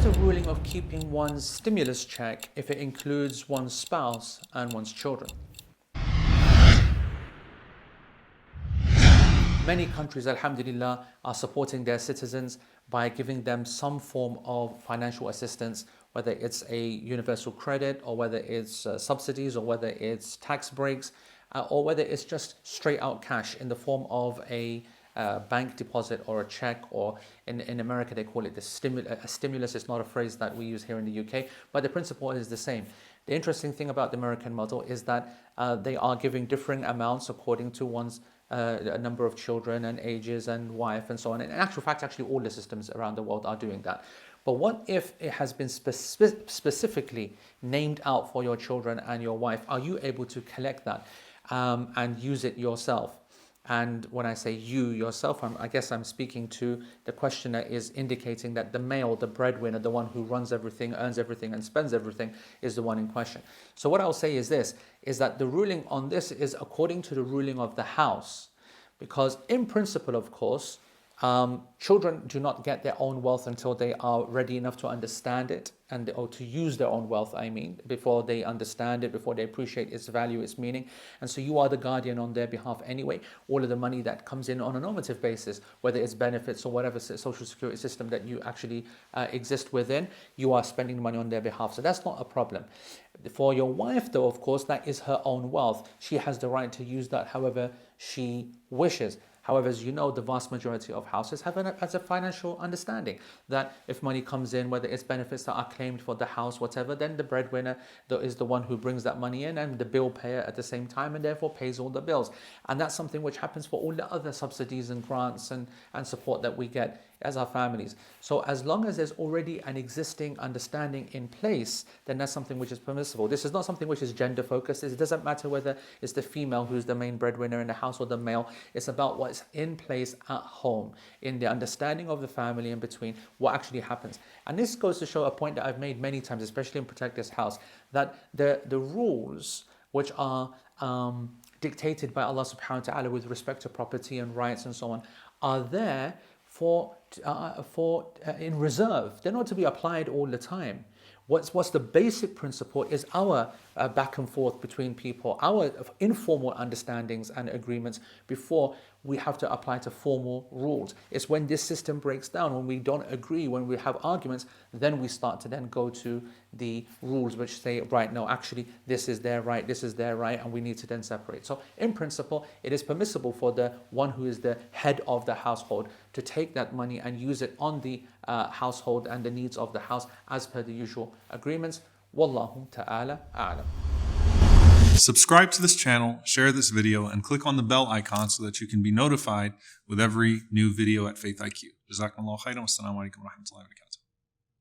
is the ruling of keeping one's stimulus check if it includes one's spouse and one's children? Many countries, alhamdulillah, are supporting their citizens by giving them some form of financial assistance, whether it's a universal credit or whether it's subsidies or whether it's tax breaks or whether it's just straight out cash in the form of a bank deposit or a check, or in America they call it a stimulus. It's not a phrase that we use here in the UK, but the principle is the same. The interesting thing about the American model is that they are giving differing amounts according to one's a number of children and ages and wife and so on. And in actual fact, actually all the systems around the world are doing that. But what if it has been specifically named out for your children and your wife? Are you able to collect that and use it yourself? And when I say you yourself, I guess I'm speaking to the questioner is indicating that the male, the breadwinner, the one who runs everything, earns everything and spends everything is the one in question. So what I'll say is this, is that the ruling on this is according to the ruling of the house. Because in principle, of course, children do not get their own wealth until they are ready enough to understand it or to use their own wealth, before they understand it, before they appreciate its value, its meaning. And so you are the guardian on their behalf anyway. All of the money that comes in on a normative basis, whether it's benefits or whatever social security system that you actually exist within, you are spending the money on their behalf. So that's not a problem. For your wife, though, of course, that is her own wealth. She has the right to use that however she wishes. However, as you know, the vast majority of houses have a financial understanding that if money comes in, whether it's benefits that are claimed for the house, whatever, then the breadwinner is the one who brings that money in and the bill payer at the same time, and therefore pays all the bills. And that's something which happens for all the other subsidies and grants and support that we get as our families. So as long as there's already an existing understanding in place, then that's something which is permissible. This is not something which is gender focused. It doesn't matter whether it's the female who's the main breadwinner in the house or the male. It's about what's in place at home, in the understanding of the family in between, what actually happens. And this goes to show a point that I've made many times, especially in Protect This House, that the rules which are dictated by Allah subhanahu wa ta'ala with respect to property and rights and so on are there in reserve. They're not to be applied all the time. What's the basic principle is our back and forth between people, our informal understandings and agreements before we have to apply to formal rules. It's when this system breaks down, when we don't agree, when we have arguments, then we start to then go to the rules which say, right, no, actually, this is their right, this is their right, and we need to then separate. So in principle, it is permissible for the one who is the head of the household to take that money and use it on the household and the needs of the house as per the usual agreements. Wallahu ta'ala a'lam. Subscribe to this channel, share this video, and click on the bell icon so that you can be notified with every new video at FaithIQ. Jazakumullah khairan. Wassalamu alaikum wa rahmatullahi wa barakatuh.